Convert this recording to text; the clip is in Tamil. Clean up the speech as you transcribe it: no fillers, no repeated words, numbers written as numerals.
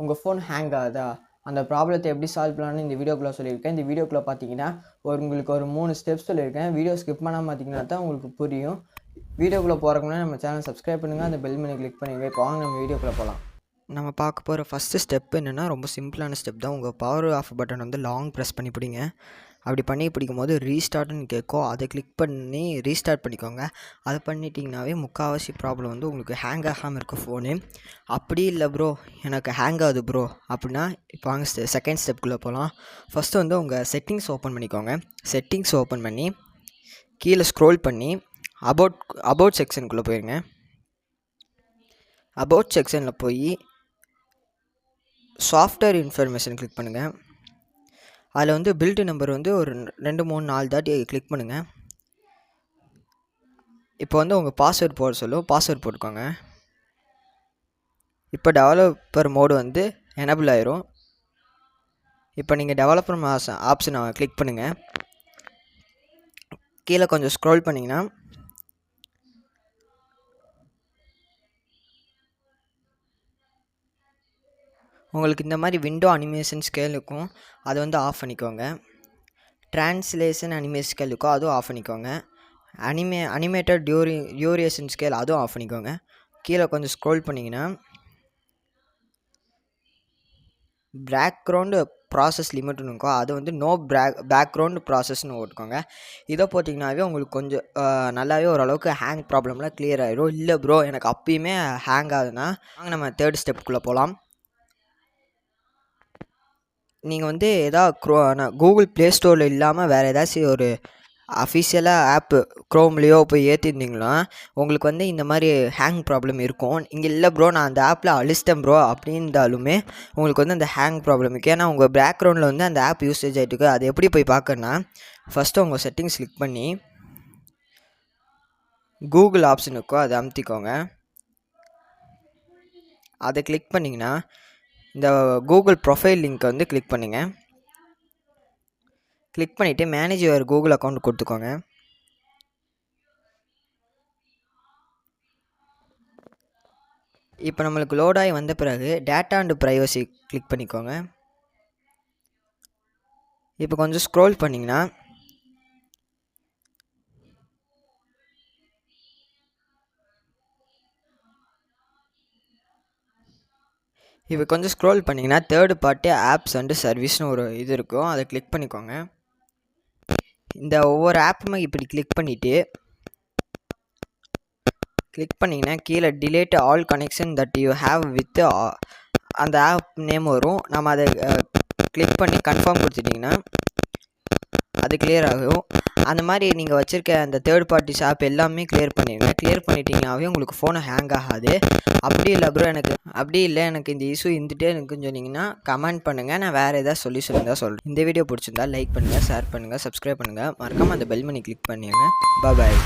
உங்கள் ஃபோன் ஹேங் ஆகுதா? அந்த ப்ராப்ளத்தை எப்படி சால்வ் பண்ணலான்னு இந்த வீடியோக்குள்ளே சொல்லியிருக்கேன். இந்த வீடியோக்குள்ளே பார்த்தீங்கன்னா உங்களுக்கு ஒரு 3 ஸ்டெப்ஸ் சொல்லியிருக்கேன். வீடியோ ஸ்கிப் பண்ணாமல் பார்த்தீங்கன்னா தான் உங்களுக்கு புரியும். வீடியோக்குள்ளே போகிறக்கு முன்னாடி நம்ம சேனல் சப்ஸ்கிரைப் பண்ணுங்கள், அந்த பெல் பண்ணி கிளிக் பண்ணுங்க. இப்போ வாங்க நம்ம வீடியோக்குள்ளே போகலாம். நம்ம பார்க்க போகிற ஃபஸ்ட்டு ஸ்டெப் என்னென்னா ரொம்ப சிம்பிளான ஸ்டெப் தான். உங்கள் பவர் ஆஃப் பட்டன் வந்து லாங் ப்ரெஸ் பண்ணி பிடிங்க. அப்படி பண்ணி பிடிக்கும் போது ரீஸ்டார்ட்னு கேட்கும். அதை கிளிக் பண்ணி ரீஸ்டார்ட் பண்ணிக்கோங்க. அதை பண்ணிட்டீங்கன்னாவே முக்கால்வாசி ப்ராப்ளம் வந்து உங்களுக்கு ஹேங் ஆகாமல் இருக்கும் ஃபோனு. அப்படி இல்லை ப்ரோ எனக்கு ஹேங் ஆகுது ப்ரோ அப்படின்னா இப்போ வாங்க செகண்ட் ஸ்டெப்புக்குள்ளே போகலாம். ஃபஸ்ட்டு வந்து உங்கள் செட்டிங்ஸ் ஓப்பன் பண்ணிக்கோங்க. செட்டிங்ஸ் ஓப்பன் பண்ணி கீழே ஸ்க்ரோல் பண்ணி அபவுட் செக்ஷனுக்குள்ளே போயிருங்க. அபவுட் செக்ஷனில் போய் சாஃப்ட்வேர் இன்ஃபர்மேஷன் கிளிக் பண்ணுங்கள். அதில் வந்து பில்டு நம்பர் வந்து ஒரு 2 3 4 தாட்டி கிளிக் பண்ணுங்கள். இப்போ வந்து உங்கள் பாஸ்வேர்ட் போட சொல்லும், பாஸ்வேர்ட் போட்டுக்கோங்க. இப்போ டெவலப்பர் மோடு வந்து எனபிள் ஆயிரும். இப்போ நீங்கள் டெவலப்பர் ஆப்ஷனை கிளிக் பண்ணுங்கள். கீழே கொஞ்சம் ஸ்க்ரோல் பண்ணிங்கன்னா உங்களுக்கு இந்த மாதிரி விண்டோ அனிமேஷன் ஸ்கேல் இருக்கும், அதை வந்து ஆஃப் பண்ணிக்கோங்க. ட்ரான்ஸ்லேஷன் அனிமேஷன் ஸ்கேல் இருக்கும், அதுவும் ஆஃப் பண்ணிக்கோங்க. அனிமேட்டட் டியூரேஷன் ஸ்கேல் அதுவும் ஆஃப் பண்ணிக்கோங்க. கீழே கொஞ்சம் ஸ்க்ரோல் பண்ணிங்கன்னா பேக்ரவுண்டு ப்ராசஸ் லிமிட்னு இருக்கும், அது வந்து நோ பேக்ரவுண்டு ப்ராசஸ்னு ஓட்டுக்கோங்க. இதை போட்டிங்கனாவே உங்களுக்கு கொஞ்சம் நல்லாவே ஓரளவுக்கு ஹேங் ப்ராப்ளம்லாம் கிளியர் ஆகிடும். இல்லை ப்ரோ எனக்கு அப்பயுமே ஹேங் ஆகுதுன்னா வாங்க நம்ம தேர்ட் ஸ்டெப்புக்குள்ளே போகலாம். நீங்கள் வந்து கூகுள் ப்ளே ஸ்டோரில் இல்லாமல் வேறு ஏதாச்சும் ஒரு அஃபிஷியலாக ஆப்பு க்ரோம்லேயோ போய் ஏற்றிருந்தீங்கன்னா உங்களுக்கு வந்து இந்த மாதிரி ஹேங் ப்ராப்ளம் இருக்கும். இங்கே இல்லை ப்ரோ நான் அந்த ஆப்பில் அழிச்சிட்டேன் ப்ரோ அப்படின்றாலுமே உங்களுக்கு வந்து அந்த ஹேங் ப்ராப்ளம் இருக்குது. ஏன்னா உங்கள் பேக்ரவுண்டில் வந்து அந்த ஆப் யூசேஜ் ஆகிட்டுருக்கு. அது எப்படி போய் பார்க்கணுன்னா ஃபஸ்ட்டு உங்கள் செட்டிங்ஸ் கிளிக் பண்ணி கூகுள் ஆப்ஷன் இருக்கும், அதை அமுத்திக்கோங்க. அதை கிளிக் பண்ணிங்கன்னா இந்த கூகுள் ப்ரொஃபைல் லிங்க்கை வந்து கிளிக் பண்ணுங்கள். கிளிக் பண்ணிவிட்டு மேனேஜ் யுவர் கூகுள் அக்கௌண்ட் கொடுத்துக்கோங்க. இப்போ நம்மளுக்கு லோடாகி வந்த பிறகு டேட்டா அண்ட் ப்ரைவசி கிளிக் பண்ணிக்கோங்க. இப்போ கொஞ்சம் ஸ்க்ரோல் பண்ணிங்கன்னா தேர்ட் பார்ட்டி ஆப்ஸ் அண்டு சர்வீஸ்னு ஒரு இது இருக்கும், அதை கிளிக் பண்ணிக்கோங்க. இந்த ஒவ்வொரு ஆப்புமே இப்படி கிளிக் பண்ணிங்கன்னா கீழே delayed all connection that you have with அந்த ஆப் நேம் வரும். நம்ம அதை கிளிக் பண்ணி கன்ஃபார்ம் கொடுத்துட்டிங்கன்னா அது கிளியர் ஆகும். அந்த மாதிரி நீங்கள் வச்சுருக்க அந்த தேர்ட் பார்ட்டிஸ் ஆப் எல்லாமே கிளியர் பண்ணிடுங்க. கிளியர் பண்ணிட்டீங்கன்னாவே உங்களுக்கு ஃபோனை ஹேங் ஆகாது. அப்படி இல்லை ப்ரோ எனக்கு இந்த இஷ்யூ இருந்துகிட்டே இருக்குன்னு சொன்னீங்கன்னா கமெண்ட் பண்ணுங்கள், நான் வேறு ஏதாவது சொல்யூஷன் இருந்தால் சொல்கிறேன். இந்த வீடியோ பிடிச்சிருந்தா லைக் பண்ணுங்கள், ஷேர் பண்ணுங்கள், சப்ஸ்கிரைப் பண்ணுங்கள், மறக்காமல் அந்த பெல் பண்ணி கிளிக் பண்ணிடுங்க. பாய்.